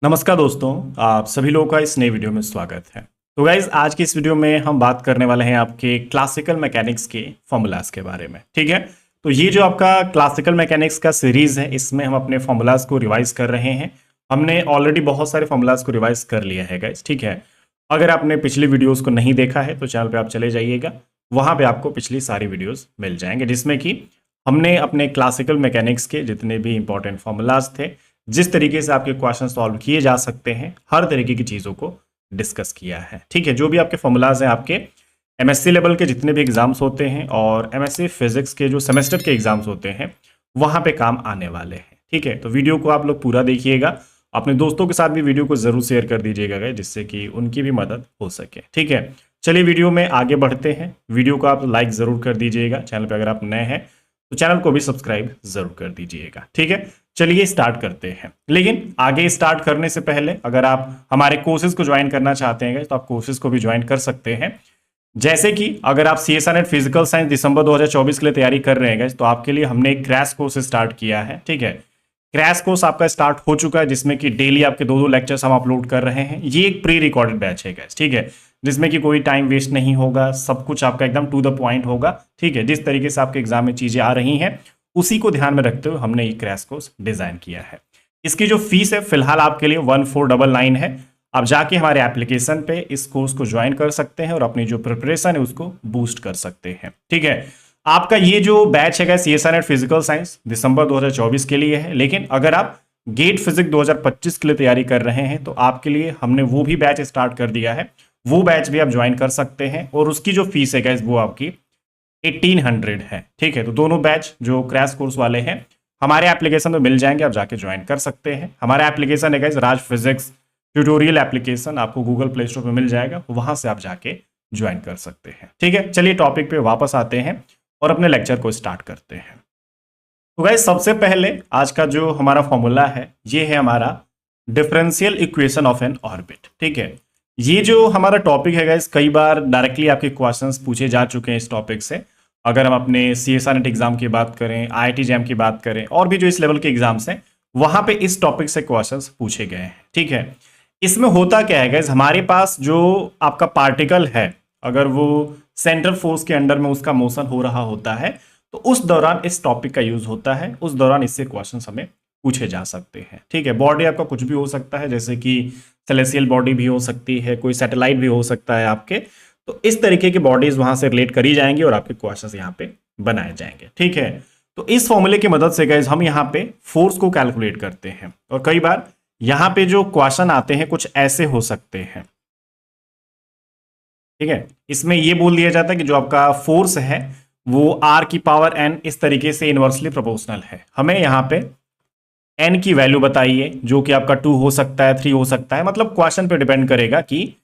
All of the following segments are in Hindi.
नमस्कार दोस्तों, आप सभी लोगों का इस नए वीडियो में स्वागत है। तो गाइज आज की इस वीडियो में हम बात करने वाले हैं आपके क्लासिकल मैकेनिक्स के फॉर्मूलाज के बारे में। ठीक है, तो ये जो आपका क्लासिकल मैकेनिक्स का सीरीज है, इसमें हम अपने फॉर्मूलाज को रिवाइज कर रहे हैं। हमने ऑलरेडी बहुत सारे फॉर्मूलाज को रिवाइज कर लिया है गाइज। ठीक है, अगर आपने पिछली वीडियोज को नहीं देखा है तो चैनल पर आप चले जाइएगा, वहां पर आपको पिछली सारी वीडियोज मिल जाएंगे, जिसमें कि हमने अपने क्लासिकल मैकेनिक्स के जितने भी इंपॉर्टेंट फॉर्मूलाज थे, जिस तरीके से आपके क्वेश्चन सॉल्व किए जा सकते हैं, हर तरीके की चीज़ों को डिस्कस किया है। ठीक है, जो भी आपके फॉर्मूलाज हैं, आपके एमएससी लेवल के जितने भी एग्जाम्स होते हैं और एमएससी फिजिक्स के जो सेमेस्टर के एग्जाम्स होते हैं, वहां पे काम आने वाले हैं। ठीक है, तो वीडियो को आप लोग पूरा देखिएगा, अपने दोस्तों के साथ भी वीडियो को जरूर शेयर कर दीजिएगा जिससे कि उनकी भी मदद हो सके। ठीक है, चलिए वीडियो में आगे बढ़ते हैं। वीडियो को आप लाइक जरूर कर दीजिएगा, चैनल पर अगर आप नए हैं तो चैनल को भी सब्सक्राइब जरूर कर दीजिएगा। ठीक है, चलिए स्टार्ट करते हैं। लेकिन आगे स्टार्ट करने से पहले अगर आप हमारे कोर्सेज को ज्वाइन करना चाहते हैं तो आप कोर्सेज को भी ज्वाइन कर सकते हैं। जैसे कि अगर आप CSR नेट फिजिकल साइंस दिसंबर 2024 के लिए तैयारी कर रहे हैं तो आपके लिए हमने एक क्रैश कोर्स स्टार्ट किया है। ठीक है, क्रैश कोर्स आपका स्टार्ट हो चुका है, जिसमें कि डेली आपके दो लेक्चर्स हम अपलोड कर रहे हैं। ये एक प्री रिकॉर्डेड बैच है गाइस। ठीक है, जिसमें कि कोई टाइम वेस्ट नहीं होगा, सब कुछ आपका एकदम टू द पॉइंट होगा। ठीक है, जिस तरीके से आपके एग्जाम में चीजें आ रही हैं उसी को ध्यान में रखते हुए हमने ये क्रैश कोर्स डिजाइन किया है। इसकी जो फीस है फिलहाल आपके लिए 1499 है। आप जाके हमारे एप्लीकेशन पे इस कोर्स को ज्वाइन कर सकते हैं और अपनी जो प्रिपरेशन है उसको बूस्ट कर सकते हैं। ठीक है, आपका ये जो बैच है CSR नेट फिजिकल साइंस दिसंबर 2024 के लिए है, लेकिन अगर आप गेट फिजिक्स 2025 के लिए तैयारी कर रहे हैं तो आपके लिए हमने वो भी बैच स्टार्ट कर दिया है। वो बैच भी आप ज्वाइन कर सकते हैं और उसकी जो फीस है वो आपकी 1800 है। ठीक है, तो दोनों बैच जो क्रैश कोर्स वाले हैं हमारे एप्लीकेशन में मिल जाएंगे, आप जाके ज्वाइन कर सकते हैं। हमारा एप्लीकेशन है राज फिजिक्स ट्यूटोरियल एप्लीकेशन, आपको गूगल प्ले स्टोर पे मिल जाएगा, वहां से आप जाके ज्वाइन कर सकते हैं। ठीक है, चलिए टॉपिक पे वापस आते हैं और अपने लेक्चर को स्टार्ट करते हैं। तो गाइस सबसे पहले आज का जो हमारा फॉर्मूला है ये है हमारा differential equation of N orbit. ठीक है, ये जो हमारा टॉपिक है गाइस कई बार डायरेक्टली आपके क्वेश्चंस पूछे जा चुके हैं इस टॉपिक से। अगर हम अपने CSR नेट एग्जाम की बात करें, IIT JAM की बात करें और भी जो इस लेवल के एग्जाम्स हैं वहां पे इस टॉपिक से क्वेश्चंस पूछे गए हैं। ठीक है, इसमें होता क्या है गाइस, हमारे पास जो आपका पार्टिकल है अगर वो सेंट्रल फोर्स के अंडर में उसका मोशन हो रहा होता है तो उस दौरान इस टॉपिक का यूज होता है, उस दौरान इससे क्वेश्चन हमें पूछे जा सकते हैं। ठीक है, बॉडी आपका कुछ भी हो सकता है, जैसे कि सेलेसियल बॉडी भी हो सकती है, कोई सैटेलाइट भी हो सकता है आपके, तो इस तरीके की बॉडीज वहां से रिलेट करी जाएंगी और आपके क्वेश्चंस यहाँ पे बनाए जाएंगे। ठीक है, तो इस फॉर्मूले की मदद से गाइस हम यहाँ पे फोर्स को कैलकुलेट करते हैं और कई बार यहाँ पे जो क्वेश्चन आते हैं कुछ ऐसे हो सकते हैं। ठीक है, इसमें ये बोल दिया जाता है कि जो आपका फोर्स है वो R⁴n इस तरीके से इनवर्सली प्रोपोर्शनल है। हमें यहाँ पे n की वैल्यू बताइए, जो कि आपका 2 हो सकता है, 3 हो सकता है, मतलब क्वेश्चन पे डिपेंड करेगा कि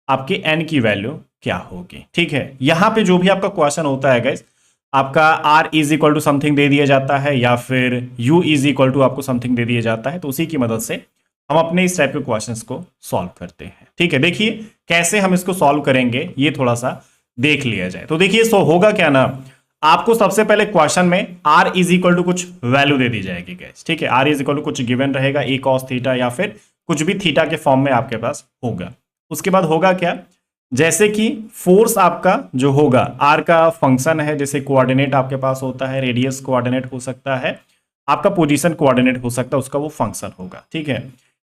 आपके n की वैल्यू क्या होगी। ठीक है, यहां पे जो भी आपका क्वेश्चन होता है गाइस, आपका r is equal to something दे दिया जाता है या फिर u इज इक्वल टू आपको समथिंग दे दिया जाता है, तो उसी की मदद से हम अपने इस टाइप के क्वेश्चंस को सॉल्व करते हैं। ठीक है, देखिए कैसे हम इसको सॉल्व करेंगे ये थोड़ा सा देख लिया जाए। तो देखिए सो होगा क्या ना, आपको सबसे पहले क्वेश्चन में r इज इक्वल टू कुछ वैल्यू दे दी जाएगी गाइस। ठीक है, r इज इक्वल टू कुछ गिवन रहेगा, a cos थीटा या फिर कुछ भी थीटा के फॉर्म में आपके पास होगा। उसके बाद होगा क्या, जैसे कि फोर्स आपका जो होगा r का फंक्शन है, जैसे कोऑर्डिनेट आपके पास होता है, रेडियस कोऑर्डिनेट हो सकता है, आपका पोजीशन कोऑर्डिनेट हो सकता है, उसका वो फंक्शन होगा। ठीक है,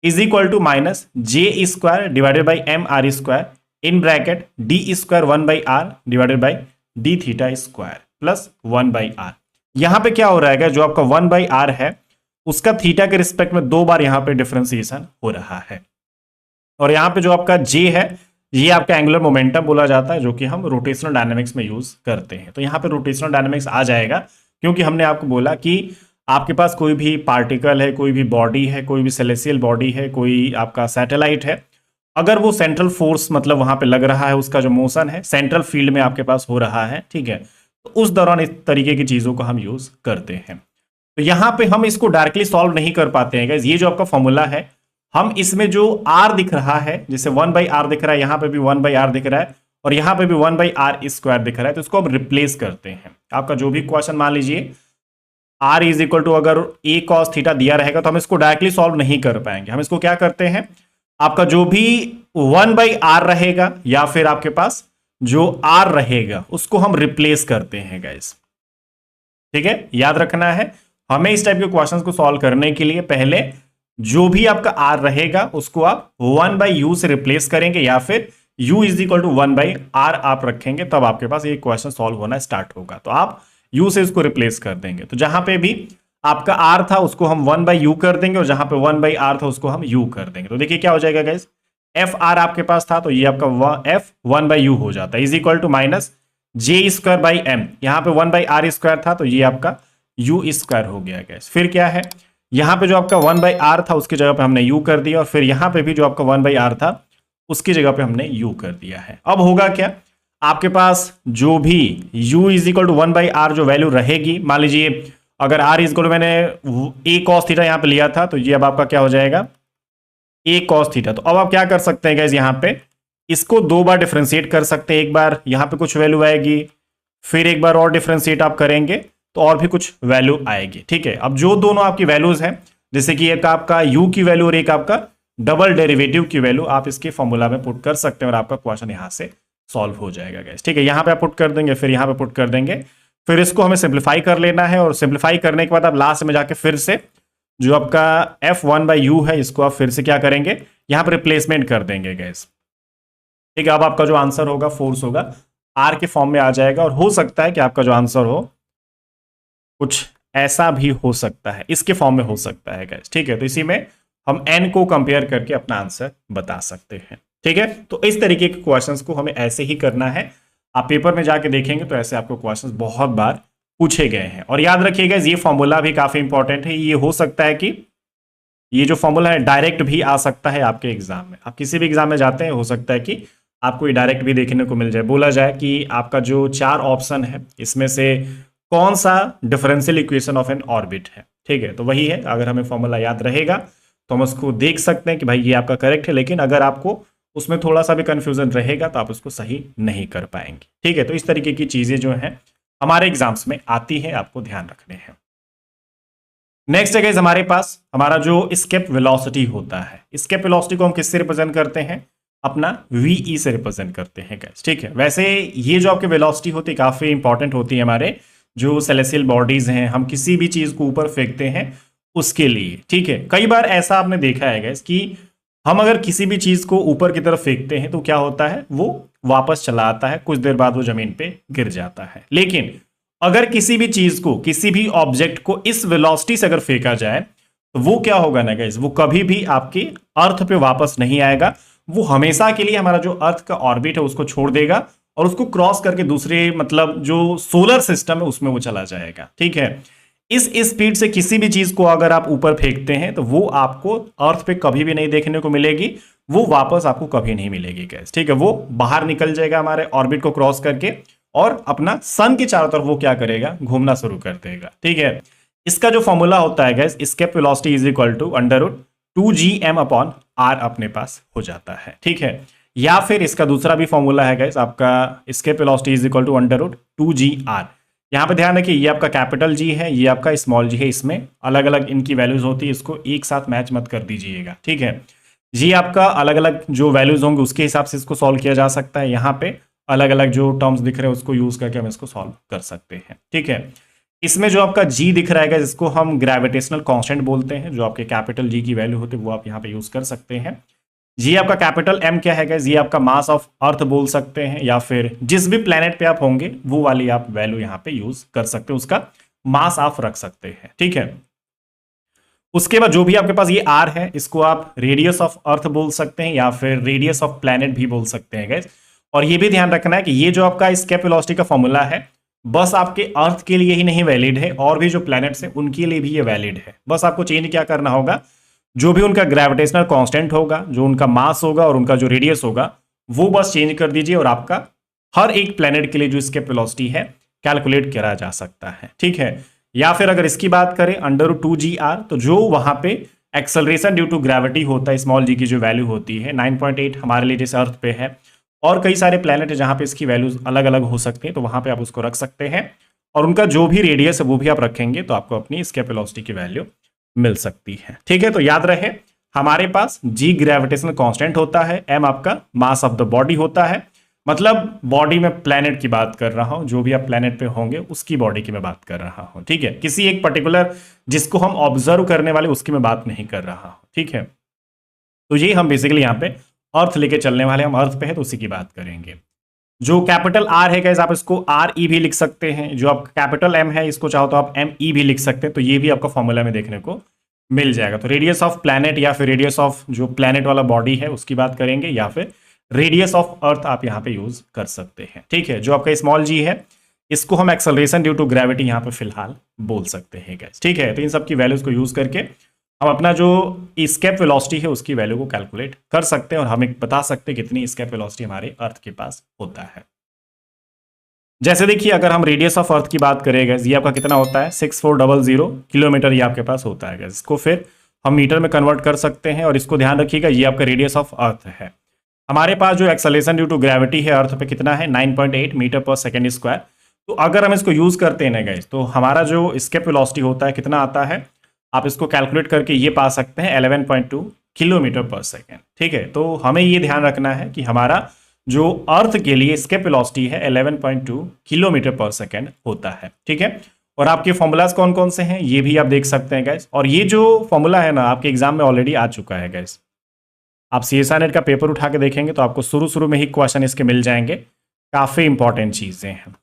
is equal to minus j square divided by m r square in bracket d square 1/r divided by d theta square plus 1/r। यहां पे क्या हो रहा है, जो आपका 1/r है उसका थीटा के रिस्पेक्ट में 2 बार यहां पे डिफरेंशिएशन हो रहा है, और यहां पे जो आपका जे है ये आपका एंगुलर मोमेंटम बोला जाता है, जो कि हम रोटेशनल डायनामिक्स में यूज करते हैं। तो यहां पे रोटेशनल डायनामिक्स आ जाएगा, क्योंकि हमने आपको बोला कि आपके पास कोई भी पार्टिकल है, कोई भी बॉडी है, कोई भी सेलेसियल बॉडी है, कोई आपका सैटेलाइट है, अगर वो सेंट्रल फोर्स मतलब वहां पे लग रहा है, उसका जो मोशन है सेंट्रल फील्ड में आपके पास हो रहा है। ठीक है, तो उस दौरान इस तरीके की चीजों को हम यूज करते हैं। तो यहां पे हम इसको डायरेक्टली सॉल्व नहीं कर पाते हैं गाइस। ये जो आपका फॉर्मूला है, हम इसमें जो r दिख रहा है, जैसे 1/r दिख रहा है, यहां पे भी 1/r दिख रहा है और यहां पे भी 1/r स्क्वायर दिख रहा है, तो इसको हम रिप्लेस करते हैं। आपका जो भी क्वेश्चन मान लीजिए r इज इक्वल टू अगर a cos थीटा दिया रहेगा तो हम इसको डायरेक्टली सॉल्व नहीं कर पाएंगे। हम इसको क्या करते हैं, आपका जो भी 1/r रहेगा या फिर आपके पास जो r रहेगा उसको हम रिप्लेस करते हैं गाइस। ठीक है, याद रखना है हमें इस टाइप के क्वेश्चंस को सॉल्व करने के लिए पहले जो भी आपका r रहेगा उसको आप 1/u से रिप्लेस करेंगे या फिर u is equal to 1/r आप रखेंगे, तब आपके पास ये क्वेश्चन सॉल्व होना स्टार्ट होगा। तो आप u से इसको रिप्लेस कर देंगे, तो जहां पे भी आपका r था उसको हम 1/u कर देंगे और जहां पे 1/r था उसको हम u कर देंगे। तो देखिए क्या हो जाएगा गाइस, fr आपके पास था तो ये आपका f 1/u हो जाता है, is equal to minus j²/m, यहां पे 1/r² था तो ये आपका u² हो गया गाइस। फिर क्या है, यहां पे जो आपका 1/r था उसकी जगह पे हमने u कर दिया और फिर यहां पे भी जो आपका 1/r था उसकी जगह पे हमने u कर दिया है। अब होगा क्या, आपके पास जो भी u is equal to 1/r जो वैल्यू रहेगी, मान लीजिए अगर r इज इक्वल टू मैंने a cos थीटा यहां पे लिया था तो ये अब आपका क्या हो जाएगा a cos थीटा। तो अब आप क्या कर सकते हैं गाइस, यहां पे इसको दो बार डिफरेंशिएट कर सकते हैं, एक बार यहां पे कुछ वैल्यू आएगी फिर एक बार और डिफरेंशिएट आप करेंगे तो और भी कुछ वैल्यू आएगी। ठीक है, अब जो दोनों आपकी वैल्यूज हैं, जैसे कि एक आपका u की वैल्यू और एक आपका डबल डेरिवेटिव की वैल्यू, आप इसके फॉर्मूला में पुट कर सकते हैं और आपका क्वेश्चन यहां से सॉल्व हो जाएगा गाइस। ठीक है, यहां पे आप पुट कर देंगे फिर यहां पे पुट कर देंगे, फिर इसको हमें सिंप्लीफाई कर लेना है और सिंप्लीफाई करने के बाद आप लास्ट में जाके फिर से जो आपका f1/u है इसको आप फिर से क्या करेंगे, यहां पर रिप्लेसमेंट कर देंगे गाइस। ठीक है, अब आपका जो आंसर होगा फोर्स होगा r के फॉर्म में आ जाएगा और हो सकता है कि आपका जो आंसर हो कुछ ऐसा भी हो सकता है, इसके फॉर्म में हो सकता है गाइस। ठीक है, तो इसी में हम n को कंपेयर करके अपना आंसर बता सकते हैं। ठीक है, तो इस तरीके के क्वेश्चंस को हमें ऐसे ही करना है। आप पेपर में जाके देखेंगे तो ऐसे आपको क्वेश्चंस बहुत बार पूछे गए हैं। और याद रखिएगा ये फॉर्मूला भी काफी इंपॉर्टेंट है, ये हो सकता है कि ये जो फॉर्मूला है डायरेक्ट भी आ सकता है आपके एग्जाम में। आप किसी भी एग्जाम में जाते हैं हो सकता है कि आपको ये डायरेक्ट भी देखने को मिल जाए, बोला जाए कि आपका जो 4 ऑप्शन है इसमें से कौन सा differential equation of N orbit है। ठीक है, तो वही है, अगर हमें फॉर्मूला याद रहेगा तो हम उसको देख सकते हैं कि भाई ये आपका करेक्ट है, लेकिन अगर आपको उसमें थोड़ा सा भी कंफ्यूजन रहेगा तो आप उसको सही नहीं कर पाएंगे। ठीक है, तो इस तरीके की चीजें जो हैं हमारे एग्जाम्स में आती है, आपको ध्यान रखने हैं। नेक्स्ट है गाइस हमारे पास हमारा जो एस्केप वेलोसिटी होता है, एस्केप वेलोसिटी को हम किससे रिप्रेजेंट करते हैं, अपना वी से रिप्रेजेंट करते हैं गाइस। ठीक है, वैसे ये जो आपके वेलोसिटी होती है काफी इंपॉर्टेंट होती है हमारे जो सेलेस्टियल बॉडीज हैं, हम किसी भी चीज को ऊपर फेंकते हैं उसके लिए। ठीक है, कई बार ऐसा आपने देखा है गाइस कि हम अगर किसी भी चीज को ऊपर की तरफ फेंकते हैं तो क्या होता है, वो वापस चला आता है, कुछ देर बाद वो जमीन पे गिर जाता है। लेकिन अगर किसी भी चीज को, किसी भी ऑब्जेक्ट को इस वेलोसिटी से अगर फेंका जाए तो वो क्या होगा ना गाइस, वो कभी भी आपके अर्थ पे वापस नहीं आएगा, वो हमेशा के लिए हमारा जो अर्थ का ऑर्बिट है उसको छोड़ देगा और उसको क्रॉस करके दूसरे मतलब जो सोलर सिस्टम है उसमें वो चला जाएगा। ठीक है, इस स्पीड से किसी भी चीज को अगर आप ऊपर फेंकते हैं तो वो आपको अर्थ पे कभी भी नहीं देखने को मिलेगी, वो वापस आपको कभी नहीं मिलेगी गैस। ठीक है, वो बाहर निकल जाएगा हमारे ऑर्बिट को क्रॉस करके और अपना सन के चारों तरफ वो क्या करेगा, घूमना शुरू कर देगा। ठीक है, इसका जो फॉर्मूला होता है guys, escape velocity is equal to √2gm/r अपने पास हो जाता है। ठीक है, या फिर इसका दूसरा भी फॉर्मूला है गैस आपका escape velocity is equal to √2gr। यहां पे ध्यान रखिए ये आपका कैपिटल जी है, ये आपका स्मॉल जी है, इसमें अलग अलग इनकी वैल्यूज होती है, इसको एक साथ मैच मत कर दीजिएगा। ठीक है, ये आपका अलग अलग जो वैल्यूज होंगे उसके हिसाब से इसको सॉल्व किया जा सकता है। यहाँ पे अलग अलग जो टर्म्स दिख रहे हैं उसको यूज करके हम इसको सॉल्व कर सकते हैं। ठीक है, इसमें जो आपका जी दिख रहा है जिसको हम ग्रेविटेशनल कांस्टेंट बोलते हैं, जो आपके कैपिटल जी की वैल्यू होती है वो आप यहाँ पे यूज कर सकते हैं। जी आपका कैपिटल एम क्या है गाइस, ये आपका मास ऑफ अर्थ बोल सकते हैं, या फिर जिस भी प्लेनेट पे आप होंगे वो वाली आप वैल्यू यहाँ पे यूज कर सकते हैं, उसका मास आप रख सकते हैं। ठीक है, उसके बाद जो भी आपके पास ये आर है इसको आप रेडियस ऑफ अर्थ बोल सकते हैं या फिर रेडियस ऑफ प्लेनेट भी बोल सकते हैं गाइस। और ये भी ध्यान रखना है कि ये जो आपका एस्केप वेलोसिटी का फॉर्मूला है बस आपके अर्थ के लिए ही नहीं वैलिड है, और भी जो प्लैनेट्स हैं उनके लिए भी ये वैलिड है। बस आपको चेंज क्या करना होगा, जो भी उनका ग्रेविटेशनल कांस्टेंट होगा, जो उनका मास होगा और उनका जो रेडियस होगा वो बस चेंज कर दीजिए और आपका हर एक प्लैनेट के लिए जो एस्केप वेलोसिटी है कैलकुलेट करा जा सकता है। ठीक है, या फिर अगर इसकी बात करें √2gr, तो जो वहां पे एक्सेलरेशन ड्यू टू ग्रेविटी होता है स्मॉल जी की जो वैल्यू होती है 9.8 हमारे लिए जैसे अर्थ पे है, और कई सारे प्लैनेट है जहां पे इसकी वैल्यूज अलग अलग हो सकती है, तो वहां पे आप उसको रख सकते हैं और उनका जो भी रेडियस है वो भी आप रखेंगे तो आपको अपनी एस्केप वेलोसिटी की वैल्यू मिल सकती है। ठीक है, तो याद रहे हमारे पास g ग्रेविटेशनल कांस्टेंट होता है, m आपका मास ऑफ द बॉडी होता है, मतलब बॉडी में प्लेनेट की बात कर रहा हूं, जो भी आप प्लेनेट पे होंगे उसकी बॉडी की मैं बात कर रहा हूं। ठीक है, किसी एक पर्टिकुलर जिसको हम ऑब्जर्व करने वाले उसकी मैं बात नहीं कर रहा हूं। ठीक है, तो ये हम बेसिकली यहाँ पे अर्थ लेके चलने वाले, हम अर्थ पे है तो उसी की बात करेंगे। जो कैपिटल आर है गाइस आप इसको आर ई भी लिख सकते हैं, जो आप कैपिटल एम है इसको चाहो तो आप एम ई भी लिख सकते हैं, तो ये भी आपका फॉर्मूला में देखने को मिल जाएगा। तो रेडियस ऑफ प्लैनेट या फिर रेडियस ऑफ जो प्लैनेट वाला बॉडी है उसकी बात करेंगे, या फिर रेडियस ऑफ अर्थ आप यहाँ पे यूज कर सकते हैं। ठीक है, जो आपका स्मॉल जी है इसको हम एक्सेलरेशन ड्यू टू ग्रेविटी यहाँ पे फिलहाल बोल सकते हैं गाइस। ठीक है, तो इन सब की वैल्यूज को यूज करके हम अपना जो एस्केप वेलोसिटी है उसकी वैल्यू को कैलकुलेट कर सकते हैं और हमें बता सकते हैं कितनी एस्केप वेलोसिटी हमारे अर्थ के पास होता है। जैसे देखिए अगर हम रेडियस ऑफ अर्थ की बात करें गाइस, ये आपका कितना होता है 6400 किलोमीटर ये आपके पास होता है गाइस। इसको फिर हम मीटर में कन्वर्ट कर सकते हैं और इसको ध्यान रखिएगा ये आपका रेडियस ऑफ अर्थ है। हमारे पास जो एक्सेलरेशन ड्यू टू ग्रेविटी है अर्थ पे कितना है 9.8 मीटर पर सेकेंड स्क्वायर। तो अगर हम इसको यूज करते हैं ना गाइस तो हमारा जो एस्केप वेलोसिटी होता है कितना आता है, आप इसको कैलकुलेट करके ये पा सकते हैं 11.2 किलोमीटर पर सेकेंड। ठीक है, तो हमें ये ध्यान रखना है कि हमारा जो अर्थ के लिए एस्केप वेलोसिटी है 11.2 किलोमीटर पर सेकेंड होता है। ठीक है, और आपके फॉर्मूलाज कौन कौन से हैं ये भी आप देख सकते हैं गाइस, और ये जो फॉर्मूला है ना आपके एग्जाम में ऑलरेडी आ चुका है गाइस। आप CSIR नेट का पेपर उठा के देखेंगे तो आपको शुरू में ही क्वेश्चन इसके मिल जाएंगे, काफी इंपॉर्टेंट चीजें हैं,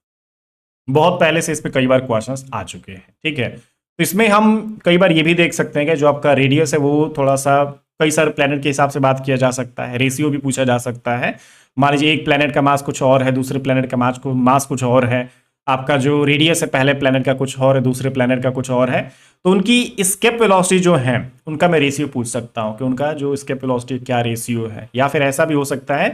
बहुत पहले से इस पे कई बार क्वेश्चंस आ चुके हैं। ठीक है, तो इसमें हम कई बार ये भी देख सकते हैं कि जो आपका रेडियस है वो थोड़ा सा कई सारे प्लेनेट के हिसाब से बात किया जा सकता है, रेशियो भी पूछा जा सकता है। मान लीजिए एक प्लेनेट का मास कुछ और है, दूसरे प्लेनेट का मास कुछ और है, आपका जो रेडियस है पहले प्लेनेट का कुछ और है, दूसरे प्लेनेट का कुछ और है, तो उनकी एस्केप वेलोसिटी जो है उनका मैं रेशियो पूछ सकता हूँ कि उनका जो एस्केप वेलोसिटी क्या रेशियो है। या फिर ऐसा भी हो सकता है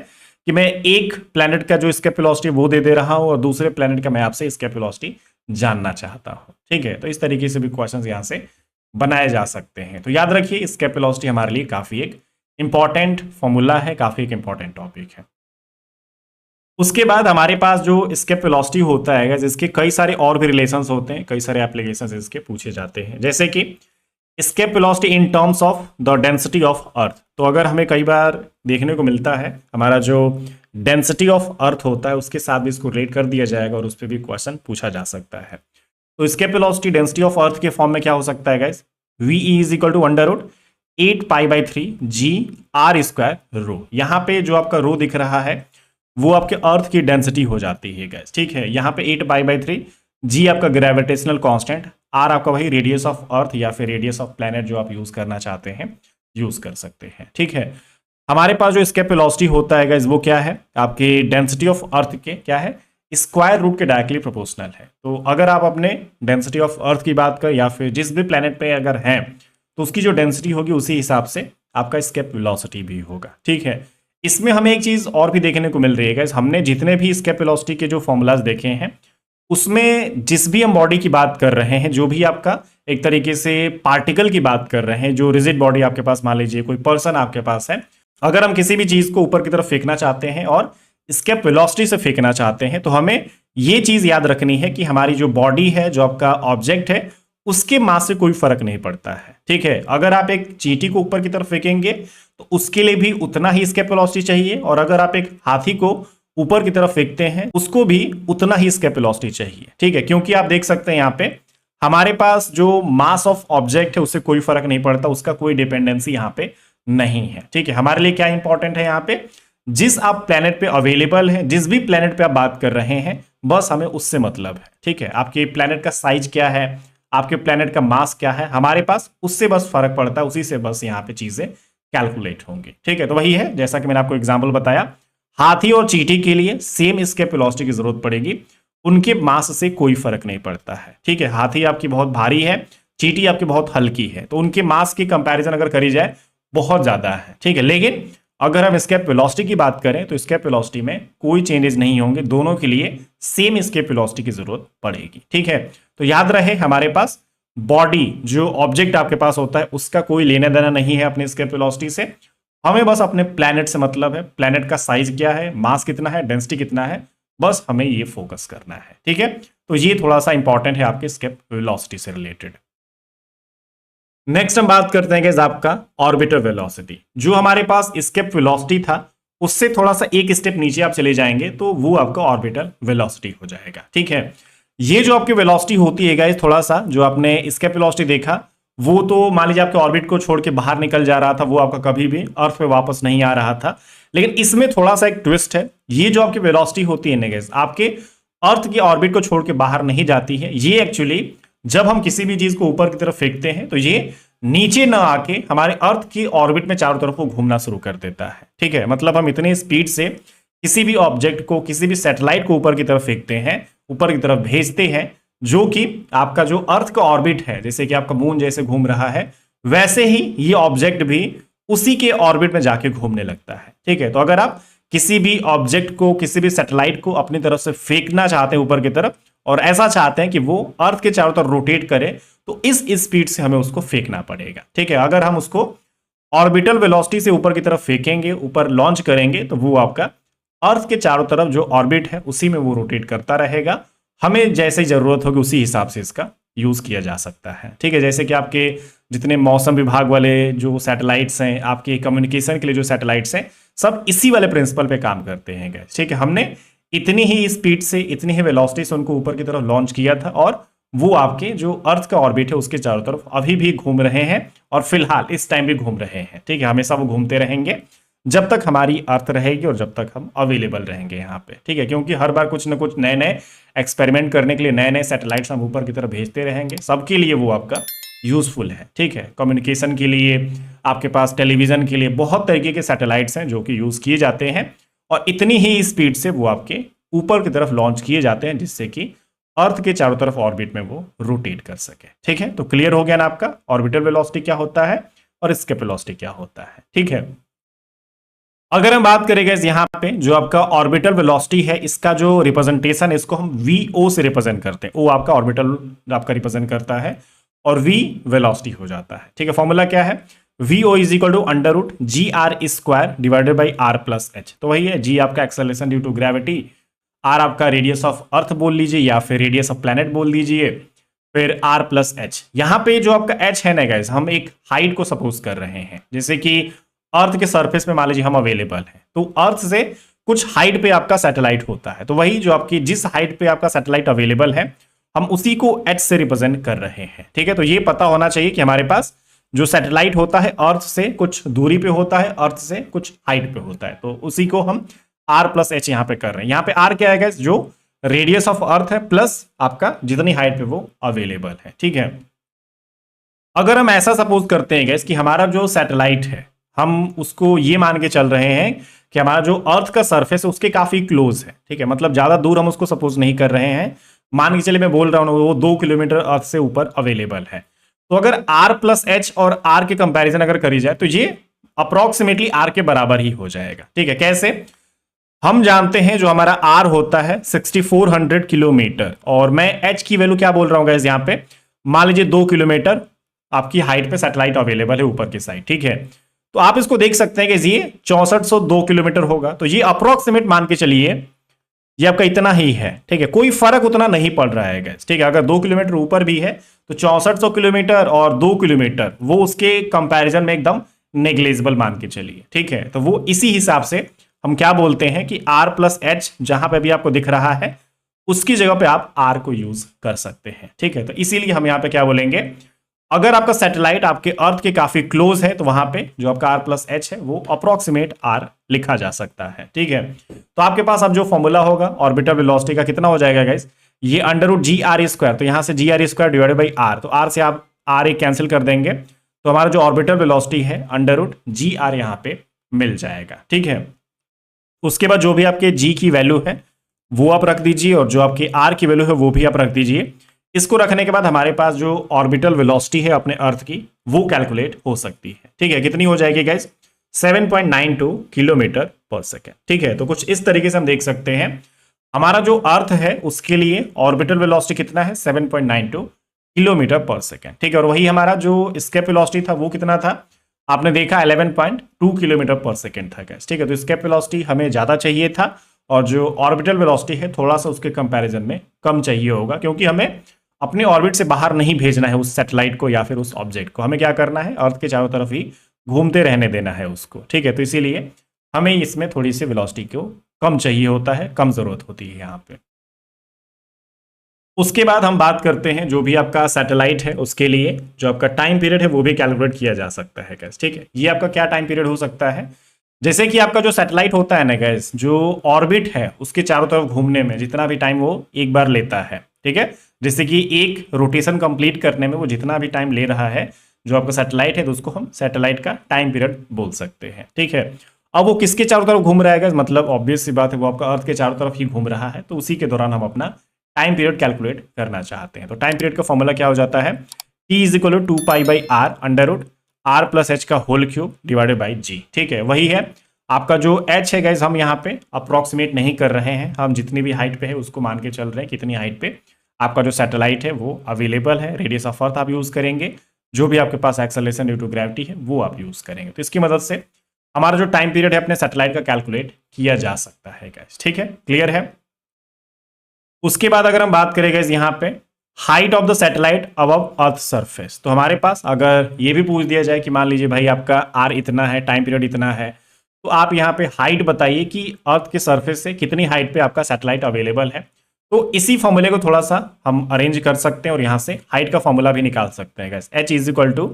कि मैं एक प्लेनेट का जो एस्केप वेलोसिटी वो दे रहा हूँ और दूसरे प्लेनेट का मैं आपसे एस्केप वेलोसिटी जानना चाहता हूँ। ठीक है, तो इस तरीके से भी क्वेश्चंस यहाँ से बनाए जा सकते हैं। तो याद रखिए एस्केप वेलोसिटी हमारे लिए काफी एक इंपॉर्टेंट फॉर्मूला है, काफी एक इंपॉर्टेंट टॉपिक है। उसके बाद हमारे पास जो एस्केप वेलोसिटी होता है जिसके कई सारे और भी रिलेशंस होते हैं, कई सारे एप्लीकेशंस इसके पूछे जाते हैं, जैसे कि escape velocity in terms of the density of अर्थ। तो अगर हमें कई बार देखने को मिलता है हमारा जो डेंसिटी ऑफ अर्थ होता है उसके साथ भी इसको रिलेट कर दिया जाएगा और उस पर भी क्वेश्चन पूछा जा सकता है। तो escape velocity density of earth के फॉर्म में क्या हो सकता है guys, VE is equal to √8 π/3 g r² rho. यहाँ पे जो आपका रो दिख रहा है वो आपके अर्थ की डेंसिटी हो जाती है गाइस। ठीक है, यहाँ पे 8 π/3 g आपका ग्रेविटेशनल कांस्टेंट, r आपका वही रेडियस ऑफ अर्थ या फिर रेडियस ऑफ प्लैनेट जो आप यूज करना चाहते हैं यूज कर सकते हैं। ठीक है, हमारे पास जो एस्केप वेलोसिटी होता है गाइस वो क्या है, आपके डेंसिटी ऑफ अर्थ के क्या है स्क्वायर रूट के डायरेक्टली प्रोपोर्शनल है। तो अगर आप अपने डेंसिटी ऑफ अर्थ की बात करें या फिर जिस भी प्लैनेट पे अगर हैं तो उसकी जो डेंसिटी होगी उसी हिसाब से आपका एस्केप वेलोसिटी भी होगा। ठीक है, इसमें हमें एक चीज और भी देखने को मिल रही है गाइस, हमने जितने भी एस्केप वेलोसिटी के जो फॉर्मूलाज देखे हैं उसमें जिस भी हम बॉडी की बात कर रहे हैं, जो भी आपका एक तरीके से पार्टिकल की बात कर रहे हैं, जो रिजिड बॉडी आपके पास, मान लीजिए कोई पर्सन आपके पास है, अगर हम किसी भी चीज को ऊपर की तरफ फेंकना चाहते हैं और एस्केप वेलोसिटी से फेंकना चाहते हैं तो हमें ये चीज याद रखनी है कि हमारी जो बॉडी है, जो आपका ऑब्जेक्ट है, उसके मास से कोई फर्क नहीं पड़ता है। ठीक है, अगर आप एक चींटी को ऊपर की तरफ फेंकेंगे तो उसके लिए भी उतना ही एस्केप वेलोसिटी चाहिए, और अगर आप एक हाथी को ऊपर की तरफ फेंकते हैं उसको भी उतना ही एस्केप वेलोसिटी चाहिए। ठीक है, क्योंकि आप देख सकते हैं यहाँ पे हमारे पास जो मास ऑफ ऑब्जेक्ट है उससे कोई फर्क नहीं पड़ता, उसका कोई डिपेंडेंसी यहाँ पे नहीं है। ठीक है, हमारे लिए क्या इंपॉर्टेंट है यहाँ पे, जिस आप प्लेनेट पे अवेलेबल है, जिस भी प्लेनेट पे आप बात कर रहे हैं, बस हमें उससे मतलब है। ठीक है, आपके प्लेनेट का साइज क्या है, आपके प्लेनेट का मास क्या है, हमारे पास उससे बस फर्क पड़ता है, उसी से बस यहाँ पे चीजें कैलकुलेट होंगी। ठीक है, तो वही है जैसा कि मैंने आपको एग्जाम्पल बताया, हाथी और चींटी के लिए सेम एस्केप वेलोसिटी की जरूरत पड़ेगी, उनके मास से कोई फर्क नहीं पड़ता है। ठीक है, हाथी आपकी बहुत भारी है, चींटी आपकी बहुत हल्की है, तो उनके मास की कंपैरिजन अगर करी जाए बहुत ज्यादा है। ठीक है, लेकिन अगर हम एस्केप वेलोसिटी की बात करें तो एस्केप वेलोसिटी में कोई चेंजेस नहीं होंगे, दोनों के लिए सेम एस्केप वेलोसिटी की जरूरत पड़ेगी। ठीक है, तो याद रहे हमारे पास बॉडी जो ऑब्जेक्ट आपके पास होता है उसका कोई लेना देना नहीं है अपने एस्केप वेलोसिटी से, हमें बस अपने प्लैनेट से मतलब है, प्लैनेट का साइज क्या है, मास कितना है, डेंसिटी कितना है, बस हमें ये फोकस करना है। ठीक है, तो ये थोड़ा सा इंपॉर्टेंट है आपके एस्केप वेलोसिटी से रिलेटेड। नेक्स्ट हम बात करते हैं गाइस आपका ऑर्बिटल वेलोसिटी। जो हमारे पास एस्केप वेलोसिटी था उससे थोड़ा सा एक स्टेप नीचे आप चले जाएंगे तो वो आपका ऑर्बिटल वेलोसिटी हो जाएगा। ठीक है, ये जो आपकी वेलोसिटी होती है गाइस, थोड़ा सा जो आपने एस्केप वेलोसिटी देखा वो तो मान लीजिए आपके ऑर्बिट को छोड़ के बाहर निकल जा रहा था, वो आपका कभी भी अर्थ पे वापस नहीं आ रहा था। लेकिन इसमें थोड़ा सा एक ट्विस्ट है, ये जो आपकी वेलोसिटी होती है ना गाइस, आपके अर्थ की ऑर्बिट को छोड़ के बाहर नहीं जाती है। ये एक्चुअली जब हम किसी भी चीज को ऊपर की तरफ फेंकते हैं तो ये नीचे ना आके हमारे अर्थ की ऑर्बिट में चारों तरफ वो घूमना शुरू कर देता है। ठीक है, मतलब हम इतने स्पीड से किसी भी ऑब्जेक्ट को, किसी भी सैटेलाइट को ऊपर की तरफ फेंकते हैं, ऊपर की तरफ भेजते हैं, जो कि आपका जो अर्थ का ऑर्बिट है, जैसे कि आपका मून जैसे घूम रहा है, वैसे ही ये ऑब्जेक्ट भी उसी के ऑर्बिट में जाके घूमने लगता है। ठीक है, तो अगर आप किसी भी ऑब्जेक्ट को, किसी भी सैटेलाइट को अपनी तरफ से फेंकना चाहते हैं ऊपर की तरफ, और ऐसा चाहते हैं कि वो अर्थ के चारों तरफ रोटेट करे, तो इस स्पीड से हमें उसको फेंकना पड़ेगा। ठीक है, अगर हम उसको ऑर्बिटल वेलोसिटी से ऊपर की तरफ फेंकेंगे, ऊपर लॉन्च करेंगे, तो वो आपका अर्थ के चारों तरफ जो ऑर्बिट है उसी में वो रोटेट करता रहेगा। हमें जैसे जरूरत होगी उसी हिसाब से इसका यूज किया जा सकता है। ठीक है, जैसे कि आपके जितने मौसम विभाग वाले जो सैटेलाइट्स हैं, आपके कम्युनिकेशन के लिए जो सैटेलाइट्स हैं, सब इसी वाले प्रिंसिपल पे काम करते हैं गाइस। ठीक है, हमने इतनी ही स्पीड से, इतनी ही वेलोसिटी से उनको ऊपर की तरफ लॉन्च किया था, और वो आपके जो अर्थ का ऑर्बिट है उसके चारों तरफ अभी भी घूम रहे हैं, और फिलहाल इस टाइम भी घूम रहे हैं। ठीक है, हमेशा वो घूमते रहेंगे जब तक हमारी अर्थ रहेगी और जब तक हम अवेलेबल रहेंगे यहाँ पे। ठीक है, क्योंकि हर बार कुछ ना कुछ नए नए एक्सपेरिमेंट करने के लिए नए नए सैटेलाइट्स हम ऊपर की तरफ भेजते रहेंगे, सबके लिए वो आपका यूजफुल है। ठीक है, कम्युनिकेशन के लिए, आपके पास टेलीविजन के लिए बहुत तरीके के सैटेलाइट्स हैं जो कि यूज किए जाते हैं, और इतनी ही स्पीड से वो आपके ऊपर की तरफ लॉन्च किए जाते हैं जिससे कि अर्थ के चारों तरफ ऑर्बिट में वो रोटेट कर सके। ठीक है, तो क्लियर हो गया ना आपका ऑर्बिटल वेलोसिटी क्या होता है और एस्केप वेलोसिटी क्या होता है। ठीक है, अगर हम बात करेंगे यहाँ पे जो आपका ऑर्बिटल वेलोसिटी है, इसका जो रिप्रेजेंटेशन है इसको हम वीओ से रिप्रेजेंट करते हैं। ओ आपका ऑर्बिटल आपका रिप्रेजेंट करता है और वी वेलोसिटी हो जाता है। ठीक है, फॉर्मूला क्या है, v o is equal to under root ji are square divided by r plus h. तो वही है, जी आपका acceleration due to gravity, r आपका रेडियस ऑफ अर्थ बोल लीजिए या फिर रेडियस ऑफ प्लेनेट बोल लीजिए, फिर आर प्लस एच। यहाँ पे जो आपका एच है ना गाइस, हम एक हाइट को सपोज कर रहे हैं, जैसे कि अर्थ के सरफेस पे मान लीजिए हम अवेलेबल हैं, तो अर्थ से कुछ हाइट पे आपका सैटेलाइट होता है, तो वही जो आपकी जिस हाइट पे आपका सैटेलाइट अवेलेबल है हम उसी को एच से रिप्रेजेंट कर रहे हैं। ठीक है, तो ये पता होना चाहिए कि हमारे पास जो सैटेलाइट होता है अर्थ से कुछ दूरी पे होता है, अर्थ से कुछ हाइट पे होता है, तो उसी को हम आर प्लस एच यहाँ पे कर रहे हैं। यहाँ पे आर क्या है गाइस, जो रेडियस ऑफ अर्थ है प्लस आपका जितनी हाइट पे वो अवेलेबल है। ठीक है, अगर हम ऐसा सपोज करते हैं गाइस कि हमारा जो सैटेलाइट है, हम उसको ये मान के चल रहे हैं कि हमारा जो अर्थ का सरफेस है उसके काफी क्लोज है। ठीक है, मतलब ज्यादा दूर हम उसको सपोज नहीं कर रहे हैं, मान के चलिए मैं बोल रहा हूं वो 2 किलोमीटर अर्थ से ऊपर अवेलेबल है, तो अगर आर प्लस एच और आर के कंपैरिजन अगर करी जाए तो ये अप्रोक्सीमेटली आर के बराबर ही हो जाएगा। ठीक है, कैसे, हम जानते हैं जो हमारा आर होता है 6400 किलोमीटर, और मैं एच की वैल्यू क्या बोल रहा हूं गाइस, यहाँ पे मान लीजिए 2 किलोमीटर आपकी हाइट पे सैटेलाइट अवेलेबल है ऊपर की साइड। ठीक है, तो आप इसको देख सकते हैं कि ये 6402 किलोमीटर होगा, तो ये अप्रोक्सीमेट मान के चलिए ये आपका इतना ही है। ठीक है, कोई फर्क उतना नहीं पड़ रहा है गाइस। ठीक है, अगर 2 किलोमीटर ऊपर भी है तो 6400 किलोमीटर और 2 किलोमीटर वो उसके कंपैरिजन में एकदम नेग्लिजिबल मान के चलिए। ठीक है, तो वो इसी हिसाब से हम क्या बोलते हैं कि आर प्लस एच जहां पे भी आपको दिख रहा है उसकी जगह पे आप आर को यूज कर सकते हैं। ठीक है, तो इसीलिए हम यहाँ पे क्या बोलेंगे, अगर आपका सैटेलाइट आपके अर्थ के काफी क्लोज है तो वहां पे जो आपका आर प्लस एच है वो अप्रोक्सीमेट आर लिखा जा सकता है। ठीक है, तो आपके पास अब जो फॉर्मूला होगा ऑर्बिटल वेलोसिटी का कितना हो जाएगा गाइस, ये under root ji are square, तो यहां से G are square divided by R, तो आर से आप आर एक कैंसिल कर देंगे, तो हमारा जो ऑर्बिटल वेलोसिटी है अंडर रूट जी आर यहाँ पे मिल जाएगा। ठीक है, उसके बाद जो भी आपके जी की वैल्यू है वो आप रख दीजिए और जो आपकी आर की वैल्यू है वो भी आप रख दीजिए। इसको रखने के बाद हमारे पास जो ऑर्बिटल वेलोसिटी है अपने अर्थ की वो कैलकुलेट हो सकती है। ठीक है, कितनी हो जाएगी गाइस, 7.92 किलोमीटर पर सेकेंड। ठीक है, तो कुछ इस तरीके से हम देख सकते हैं हमारा जो अर्थ है उसके लिए ऑर्बिटल वेलोसिटी कितना है, 7.92 किलोमीटर पर सेकेंड। ठीक है, और वही हमारा जो एस्केप वेलोसिटी था वो कितना था, आपने देखा 11.2 किलोमीटर पर सेकेंड था गाइस। ठीक है, तो एस्केप वेलोसिटी हमें ज्यादा चाहिए था और जो ऑर्बिटल वेलोसिटी है थोड़ा सा उसके कंपैरिजन में कम चाहिए होगा, क्योंकि हमें अपने ऑर्बिट से बाहर नहीं भेजना है उस सैटेलाइट को या फिर उस ऑब्जेक्ट को। हमें क्या करना है, अर्थ के चारों तरफ ही घूमते रहने देना है उसको, ठीक है। तो इसीलिए हमें इसमें थोड़ी सी वेलोसिटी को कम चाहिए होता है, कम जरूरत होती है यहाँ पे। उसके बाद हम बात करते हैं जो भी आपका सैटेलाइट है उसके लिए जो आपका टाइम पीरियड है वो भी कैलकुलेट किया जा सकता है गैस, ठीक है। ये आपका क्या टाइम पीरियड हो सकता है, जैसे कि आपका जो सैटेलाइट होता है ना गैस, जो ऑर्बिट है उसके चारों तरफ घूमने में जितना भी टाइम वो एक बार लेता है, ठीक है। जैसे कि एक रोटेशन कंप्लीट करने में वो जितना भी टाइम ले रहा है जो आपका सैटेलाइट है, तो उसको हम सैटेलाइट का टाइम पीरियड बोल सकते हैं, ठीक है। अब वो किसके चारों तरफ घूम रहा है गैस, मतलब ऑब्वियस सी बात है वो आपका अर्थ के चारों तरफ ही घूम रहा है, तो उसी के दौरान हम अपना टाइम पीरियड कैलकुलेट करना चाहते हैं। तो टाइम पीरियड का फॉर्मूला क्या हो जाता है, t is equal to 2π/r under root r plus H का whole cube divided by g, ठीक है। वही है आपका जो h है गाइज, हम यहाँ पे अप्रोक्सीमेट नहीं कर रहे हैं, हम जितनी भी हाइट पे है उसको मान के चल रहे हैं कितनी हाइट पे आपका जो सैटेलाइट है वो अवेलेबल है। रेडियस ऑफ अर्थ आप यूज करेंगे, जो भी आपके पास एक्सेलरेशन ड्यू टू ग्रेविटी है वो आप यूज करेंगे। तो इसकी मदद से हमारा जो टाइम पीरियड है अपने सैटेलाइट का कैलकुलेट किया जा सकता है गाइज, ठीक है, क्लियर है। उसके बाद अगर हम बात करें गाइज यहाँ पे height of the satellite above earth surface, तो हमारे पास अगर ये भी पूछ दिया जाए कि मान लीजिए भाई आपका आर इतना है, टाइम पीरियड इतना है, तो आप यहाँ पे हाइट बताइए कि अर्थ के सरफेस से कितनी हाइट पे आपका सैटेलाइट अवेलेबल है। तो इसी फॉर्मूले को थोड़ा सा हम अरेंज कर सकते हैं और यहाँ से हाइट का फॉर्मूला भी निकाल सकते हैं guys. h is equal to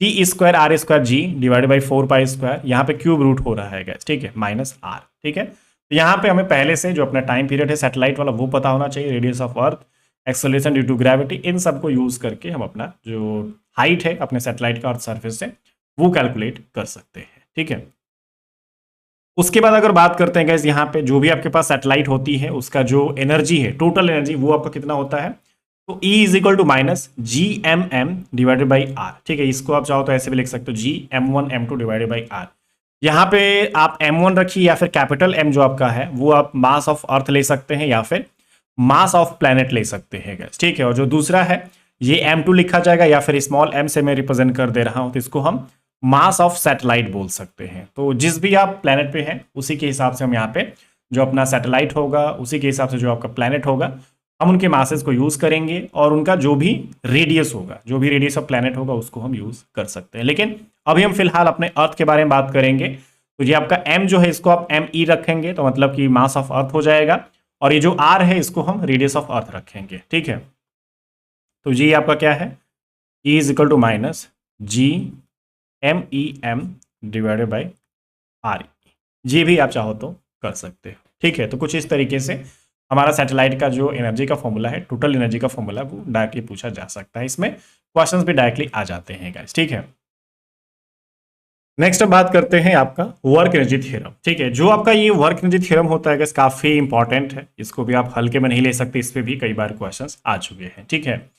T square R square G divided by 4π², यहाँ पे क्यूब रूट हो रहा है गाइस, ठीक है, माइनस आर, ठीक है। तो यहाँ पे हमें पहले से जो अपना टाइम पीरियड है सैटेलाइट वाला वो पता होना चाहिए, radius of earth, acceleration due to gravity, इन सबको यूज करके हम अपना जो हाइट है अपने सैटेलाइट का अर्थ सरफेस से वो कैलकुलेट कर सकते हैं, ठीक है। उसके बाद अगर बात करते हैं गाइस यहाँ पे जो भी आपके पास सैटेलाइट होती है उसका जो एनर्जी है, टोटल एनर्जी, वो आपका कितना होता है, तो E is equal to minus GMM divided by R, ठीक है। इसको आप चाहो तो ऐसे भी लिख सकते हो GM1 M2 divided by R। यहाँ पे आप M1 रखिए या फिर कैपिटल M जो आपका है वो आप मास ऑफ अर्थ ले सकते हैं या फिर मास ऑफ प्लेनेट ले सकते हैं गाइस, ठीक है। और जो दूसरा है ये M2 लिखा जाएगा या फिर स्मॉल m से मैं रिप्रेजेंट कर दे रहा हूं, तो इसको हम मास ऑफ सैटेलाइट बोल सकते हैं। तो जिस भी आप प्लेनेट पे हैं उसी के हिसाब से हम यहाँ पे जो अपना सैटेलाइट होगा उसी के हिसाब से जो आपका प्लेनेट होगा हम उनके मासेस को यूज करेंगे और उनका जो भी रेडियस होगा, जो भी रेडियस ऑफ प्लेनेट होगा उसको हम यूज कर सकते हैं। लेकिन अभी हम फिलहाल अपने अर्थ के बारे में बात करेंगे। तो ये आपका m जो है इसको आप ME रखेंगे तो मतलब कि मास ऑफ अर्थ हो जाएगा, और ये जो r है इसको हम रेडियस ऑफ अर्थ रखेंगे, ठीक है। तो जी आपका क्या है, E is equal to minus GMEM divided by RE, ये भी आप चाहो तो कर सकते हो, ठीक है। तो कुछ इस तरीके से हमारा सैटेलाइट का जो एनर्जी का फॉर्मूला है, टोटल एनर्जी का फॉर्मूला, वो डायरेक्टली पूछा जा सकता है। इसमें क्वेश्चंस भी डायरेक्टली आ जाते हैं गाइस, ठीक है। नेक्स्ट अब बात करते हैं आपका वर्क एनर्जी थ्योरम, ठीक है। जो आपका ये वर्क एनर्जी थ्योरम होता है गाइस काफी इंपॉर्टेंट है, इसको भी आप हल्के में नहीं ले सकते, इस पे भी कई बार क्वेश्चंस आ चुके हैं, ठीक है।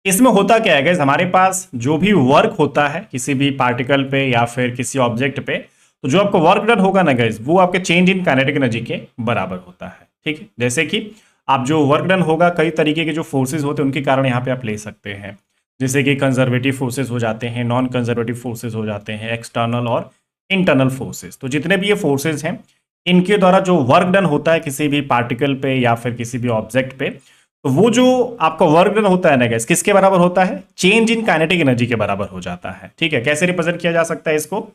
इसमें होता क्या है गाइस, हमारे पास जो भी वर्क होता है किसी भी पार्टिकल पे या फिर किसी ऑब्जेक्ट पे, तो जो आपका वर्क डन होगा ना गाइस वो आपके चेंज इन काइनेटिक एनर्जी के बराबर होता है, ठीक है। जैसे कि आप जो वर्क डन होगा कई तरीके के जो फोर्सेज होते हैं उनके कारण यहाँ पे आप ले सकते हैं, जैसे कि कंजर्वेटिव फोर्सेज हो जाते हैं, नॉन कंजर्वेटिव फोर्सेज हो जाते हैं, एक्सटर्नल और इंटरनल फोर्सेज। तो जितने भी ये फोर्सेज हैं इनके द्वारा जो वर्क डन होता है किसी भी पार्टिकल पे या फिर किसी भी ऑब्जेक्ट पे, तो वो जो आपका वर्क डन होता है ना गाइस किसके बराबर होता है, चेंज इन काइनेटिक एनर्जी के बराबर हो जाता है, ठीक है। कैसे रिप्रेजेंट किया जा सकता है इसको,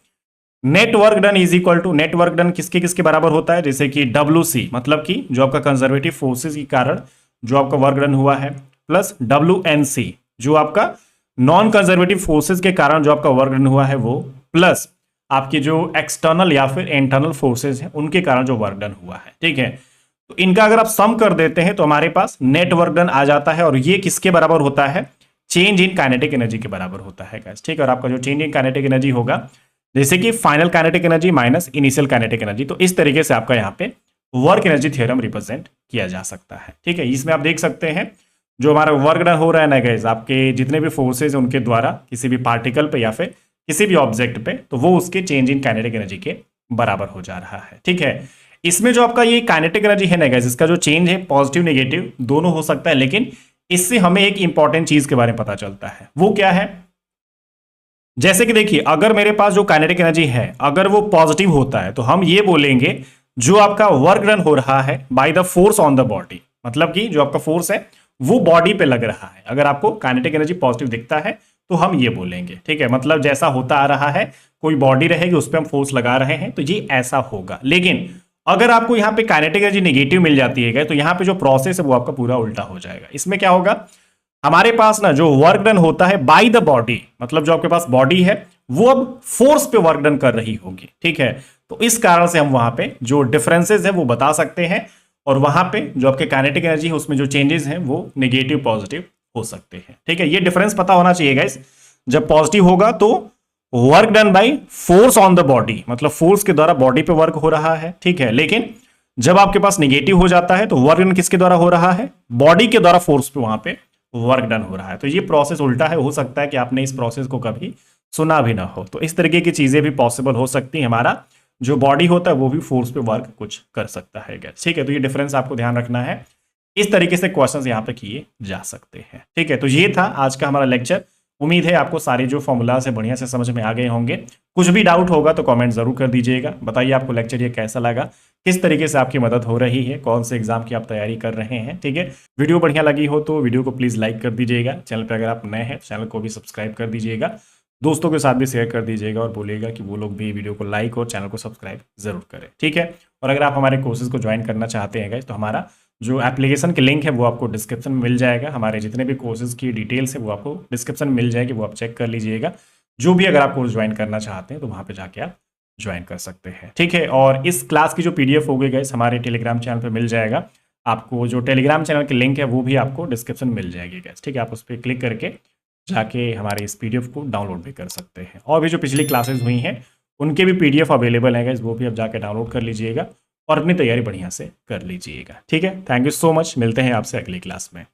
net work done is equal to, net work done किसके किसके बराबर होता है, जैसे कि WC मतलब कि जो आपका कंजर्वेटिव फोर्सेज के कारण जो आपका वर्क डन हुआ है, प्लस WNC जो आपका नॉन कंजर्वेटिव फोर्सेज के कारण जो आपका वर्क डन हुआ है वो, प्लस आपकी जो एक्सटर्नल या फिर इंटरनल फोर्सेज हैं उनके कारण जो वर्क डन हुआ है, ठीक है। तो इनका अगर आप सम कर देते हैं तो हमारे पास नेट वर्क डन आ जाता है, और ये किसके बराबर होता है, चेंज इन काइनेटिक एनर्जी के बराबर होता है गाइस, ठीक है। और आपका जो चेंज इन काइनेटिक एनर्जी होगा जैसे कि final kinetic energy minus initial kinetic energy, तो इस तरीके से आपका यहाँ पे वर्क एनर्जी थ्योरम रिप्रेजेंट किया जा सकता है, ठीक है। इसमें आप देख सकते हैं जो हमारा वर्क डन हो रहा है ना गाइस आपके जितने भी फोर्सेज हैं उनके द्वारा किसी भी पार्टिकल पे या फिर किसी भी ऑब्जेक्ट पे, तो वो उसके चेंज इन काइनेटिक एनर्जी के बराबर हो जा रहा है, ठीक है। इसमें जो आपका ये काइनेटिक एनर्जी है ना गाइस इसका जो चेंज है पॉजिटिव नेगेटिव दोनों हो सकता है, लेकिन इससे हमें एक इंपॉर्टेंट चीज के बारे में पता चलता है, वो क्या है, जैसे कि देखिए अगर मेरे पास जो काइनेटिक एनर्जी है अगर वो पॉजिटिव होता है तो हम ये बोलेंगे जो आपका वर्क डन हो रहा है by the force on the body, मतलब कि जो आपका फोर्स है वो बॉडी पे लग रहा है। अगर आपको काइनेटिक एनर्जी पॉजिटिव दिखता है तो हम ये बोलेंगे, ठीक है, मतलब जैसा होता आ रहा है, कोई बॉडी रहेगी उस पर हम फोर्स लगा रहे हैं तो ये ऐसा होगा। लेकिन अगर आपको यहाँ पे काइनेटिक एनर्जी नेगेटिव मिल जाती है तो यहाँ पे जो प्रोसेस है वो आपका पूरा उल्टा हो जाएगा। इसमें क्या होगा, हमारे पास ना जो वर्क डन होता है बाय द बॉडी, मतलब जो आपके पास बॉडी है वो अब फोर्स पे वर्क डन कर रही होगी, ठीक है। तो इस कारण से हम वहां पे जो डिफरेंसेस है वो बता सकते हैं, और वहां पे जो आपके काइनेटिक एनर्जी है उसमें जो चेंजेस हैं वो नेगेटिव पॉजिटिव हो सकते हैं, ठीक है। ये डिफरेंस पता होना चाहिए गाइस। जब पॉजिटिव होगा तो work done by force on the body, मतलब फोर्स के द्वारा बॉडी पे वर्क हो रहा है, ठीक है। लेकिन जब आपके पास नेगेटिव हो जाता है तो वर्क डन किसके द्वारा हो रहा है, बॉडी के द्वारा फोर्स पे वहां पे वर्क डन हो रहा है। तो ये प्रोसेस उल्टा है, हो सकता है कि आपने इस प्रोसेस को कभी सुना भी ना हो। तो इस तरीके की चीजें भी पॉसिबल हो सकती है। हमारा जो बॉडी होता है वो भी फोर्स पे वर्क कुछ कर सकता है, ठीक है। तो ये डिफरेंस आपको ध्यान रखना है। इस तरीके से क्वेश्चंस यहाँ पे किए जा सकते हैं, ठीक है। तो ये था आज का हमारा लेक्चर। उम्मीद है आपको सारे जो फॉर्मूलाज है बढ़िया से समझ में आ गए होंगे। कुछ भी डाउट होगा तो कमेंट जरूर कर दीजिएगा। बताइए आपको लेक्चर ये कैसा लगा, किस तरीके से आपकी मदद हो रही है, कौन से एग्जाम की आप तैयारी कर रहे हैं, ठीक है। वीडियो बढ़िया लगी हो तो वीडियो को प्लीज लाइक कर दीजिएगा। चैनल पर अगर आप नए हैं चैनल को भी सब्सक्राइब कर दीजिएगा। दोस्तों के साथ भी शेयर कर दीजिएगा और बोलिएगा कि वो लोग भी वीडियो को लाइक और चैनल को सब्सक्राइब जरूर करें, ठीक है। और अगर आप हमारे कोर्सेज को ज्वाइन करना चाहते हैं तो हमारा जो एप्लीकेशन के लिंक है वो आपको डिस्क्रिप्शन में मिल जाएगा। हमारे जितने भी कोर्सेज की डिटेल्स है वो आपको डिस्क्रिप्शन में मिल जाएगी, वो आप चेक कर लीजिएगा। जो भी अगर आप कोर्स ज्वाइन करना चाहते हैं तो वहाँ पे जाके आप ज्वाइन कर सकते हैं, ठीक है। और इस क्लास की जो PDF होगी गाइस हमारे टेलीग्राम चैनल पर मिल जाएगा। आपको जो टेलीग्राम चैनल की लिंक है वो भी आपको डिस्क्रिप्शन में मिल जाएगी गाइस, ठीक है। आप उस पर क्लिक करके जाके हमारे इस PDF को डाउनलोड भी कर सकते हैं। और भी जो पिछली क्लासेस हुई हैं उनके भी PDF अवेलेबल है गाइस, वो भी आप जाके डाउनलोड कर लीजिएगा और अपनी तैयारी बढ़िया से कर लीजिएगा, ठीक है। थैंक यू सो मच, मिलते हैं आपसे अगली क्लास में।